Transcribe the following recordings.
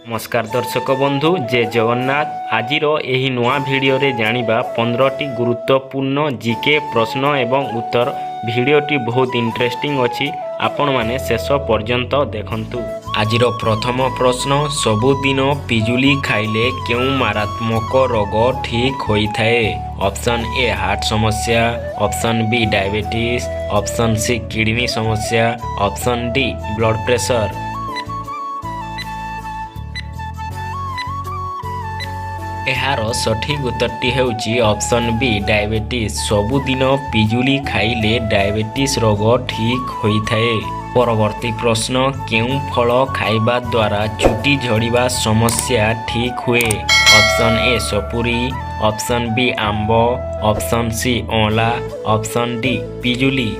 नमस्कार दर्शक बंधु जय जगन्नाथ। आजिर एही नुआ भिडियो रे जानिबा 15टी गुरुत्वपूर्ण जिके प्रश्न एवं उत्तर। भिडियोटी बहुत इंटरेस्टिंग अछि, आपण माने शेष पर्यंत देखंतु। आजिर प्रथम प्रश्न, सबुदिन पिजुली खाइले केउ मारात्मक रोग ठीक होइथाए? ऑप्शन ए हार्ट समस्या, option B diabetes, option C kidney समस्या, ऑप्शन डी ब्लड प्रेशर। एहार सठिक उत्तरटी हेउची ऑप्शन बी डायबिटीज। सबुदिन पिजुली खाइले डायबिटीज रोग ठीक होइथाए। परवर्ती प्रश्न, केउ फल खाइबा द्वारा चुटी झड़िबा समस्या ठीक हुए? Option A सपुरी, option B Amb, option C अँला, option D पिजुली।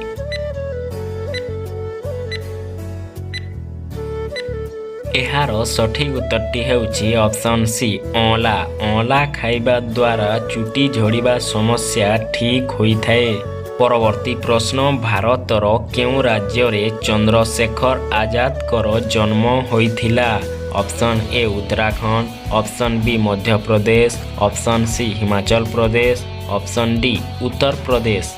एहार सठिक उत्तरटी हेउची ऑप्शन सी अँला। अँला खाइबा द्वारा चुटी झड़िबा समस्या ठीक होइथाए। परवर्ती प्रश्न, भारतर केउ राज्य रे चंद्रशेखर आजादकर जन्म होइथिला? Option A Uttarakhand, option B Madhya Pradesh, option C Himachal Pradesh, option D Uttar Pradesh.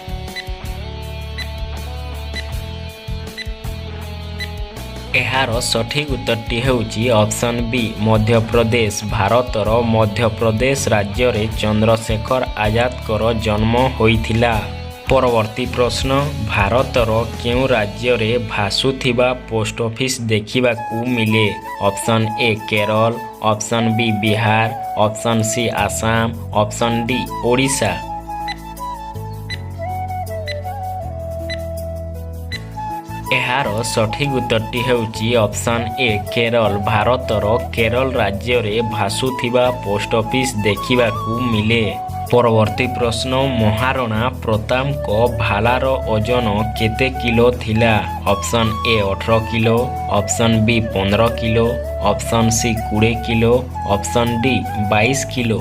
एहार सठिक उत्तरटी हेउची ऑप्शन बी मध्य प्रदेश। भारतर मध्य प्रदेश राज्य रे चंद्रशेखर आजादकर जन्म होइथिला। परवर्ती प्रश्न, भारतर केउ राज्य रे भासुथिबा पोस्ट ऑफिस देखिबाकू मिले? Option A Kerala, option B Bihar, option C Assam, option D Odisha. एहार सठिक उत्तरटी हेउची ऑप्शन ए केरल। भारतर केरल राज्य रे भासुथिबा पोस्ट ऑफिस देखिबाकू मिले। परवर्ती प्रश्न, महाराणा प्रतापको भालार ओजन केते किलो थिला? Option A 18 kilo, option B 15 kilo, option C 20 kilo, option D 22 kilo.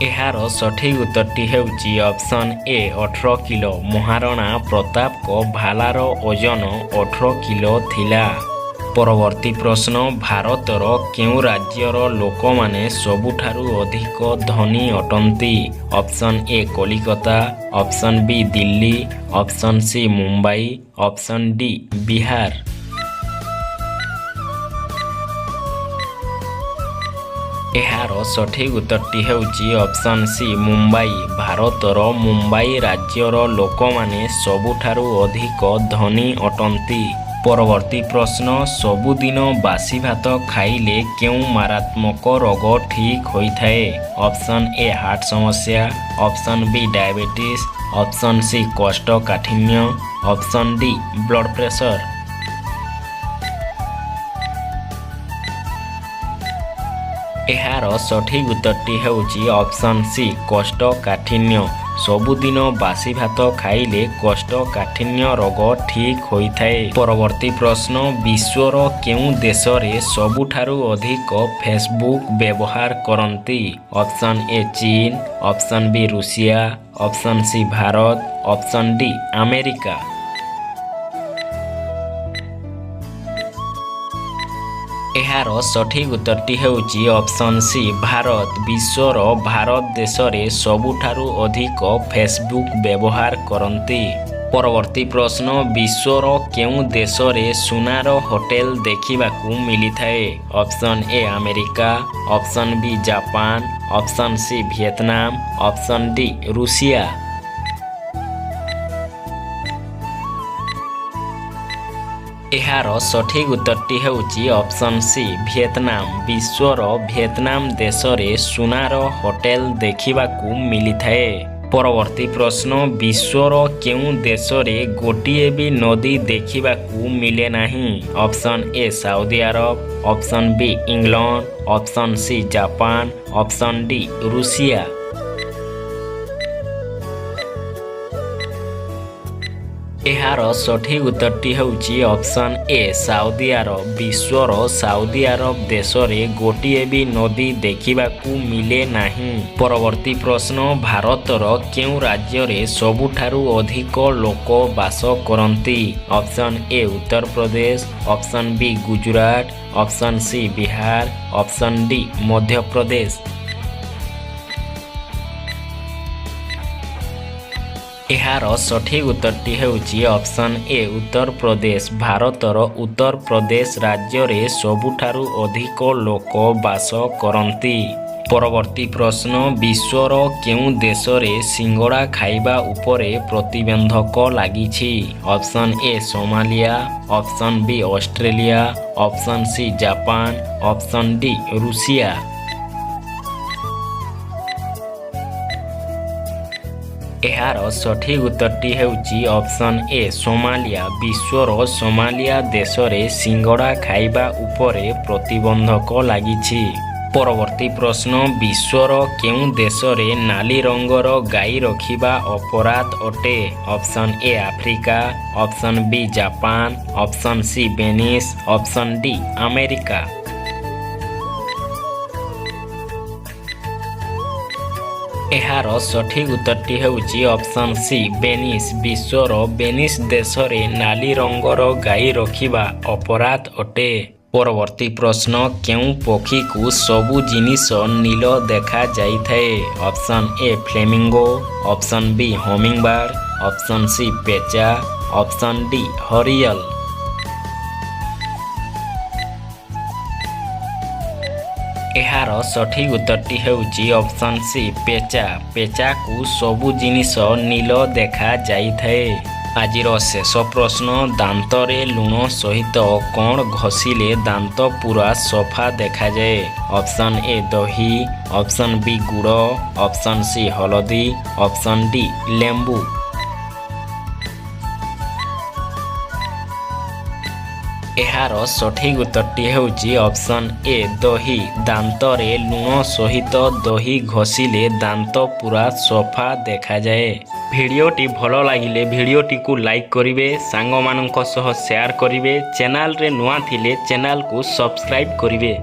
एहार सठिक उत्तरटी हेउची ऑप्शन ए 18 किलो। महाराणा प्रतापको भालार ओजन 18 किलो थिला। परवर्ती प्रश्न, भारतर केउ राज्यर लोक माने सबुठारु अधिक धनी अटंती? Option A Kolkata, option B Delhi, option C Mumbai, option D Bihar. एहार सठिक उत्तरटी हेउची ऑप्शन सी मुंबई। भारतर मुंबई राज्यर लोक माने सबुठारु अधिक धनी अटंती। परवर्ती प्रश्न, सबुदिन बासी भात खाइले केउ मारात्मक रोग ठीक होइथाए? ऑप्शन ए हार्ट समस्या, option B diabetes, option C कोष्ठकाठिन्य, ऑप्शन डी ब्लड प्रेशर। एहार सठिक उत्तरटी हेउची ऑप्शन सी कोष्ठकाठिन्य। सबुदिन बासी भात खाइले कोष्ठकाठिन्य रोग ठीक होइथाए। परवर्ती प्रश्न, विश्वर केउ देश रे सबुठारु अधिक फेसबुक व्यवहार करंती? ऑप्शन ए चीन, ऑप्शन बी रूसिया, option C Bharat, option D America. एहार सठिक उत्तरटी हेउची ऑप्शन सी भारत। विश्वर भारत देश रे सबुठारु अधिक फेसबुक व्यवहार करंती। परवर्ती प्रश्न, विश्वर केउ देश रे सुनार होटेल देखिबाकू मिलिथाए? Option A America, option B Japan, option C Vietnam, option D रूसिया। एहार सठिक उत्तरटी हेउची ऑप्शन सी वियतनाम। विश्वर वियतनाम देश रे सुनार होटेल देखिबाकू मिलिथाए। परवर्ती प्रश्न, विश्वर केउ देश रे गोटिए भी नदी देखिबाकू मिले नाही? Option A Saudi Arab, option B England, option C Japan, option D रूसिया। एहार सठिक उत्तरटी ହେଉଛି ऑप्शन ए साउदी अरब। विश्वर साउदी अरब देश में गोटे भी नदी देखिबाकू मिले नाही। परवर्ती प्रश्न भारतर केउं राज्य रे सबुठारु अधिक लोक बास करती? Option A Uttar Pradesh, option B Gujarat, option C Bihar, option D Madhya Pradesh. एहार सठिक उत्तरटी ହେଉଛି ऑप्शन ए उत्तर प्रदेश। भारतर उत्तर प्रदेश राज्य रे सबुठारु अधिक लोक बास करती। परवर्ती प्रश्न विश्वर केउं देश रे सिंगड़ा खाइबा उपरे प्रतिबंधक लागिछि? Option A Somalia, option B Australia, option C Japan, option D रूसिया। एहार सठिक उत्तरटी ହେଉଛି ऑप्शन ए सोमालिया। विश्वर सोमालिया देश रे सिंगड़ा खाइबा उपरे प्रतिबंधक लागिछि। परवर्ती प्रश्न विश्वर केउं देश रे नाली रंगर गाई रखिबा अपराध अटे? Option A Africa, option B Japan, option C Venice, option D America. एहार सठिक उत्तरटी ହେଉଛି ऑप्शन सी वेनिस। विश्वर वेनिस देश रे नाली रंगर गाई रखिबा अपराध अटे। परवर्ती प्रश्न केउं पक्षी को सबु जिनिस नील देखा जाइथाए? Option A flamingo, option B hummingbird, option C पेचा, ऑप्शन डी हरियल। एहार सठिक उत्तरटी ହେଉଛି ऑप्शन सी पेचा। पेचा को सबु जिनिस नील देखा जाइथाए। आजिर शेष प्रश्न दांतरे लुण सहित कौन घषिले दांत पूरा सफा देखा जाए? ऑप्शन ए दही, ऑप्शन बी गुड़, ऑप्शन सी हलदी, ऑप्शन डी लेंबू। एहार सठिक उत्तरटी ହେଉଛି ऑप्शन ए दही। दांतरे लुण सहित दही घषिले दांत पूरा सफा देखा जाए। भिडियोटी भल लागिले भिडियोटी को लाइक करिवे, सांग मानक सह शेयर करिवे, चैनल रे नुआ थिले चैनल को सब्सक्राइब करिवे।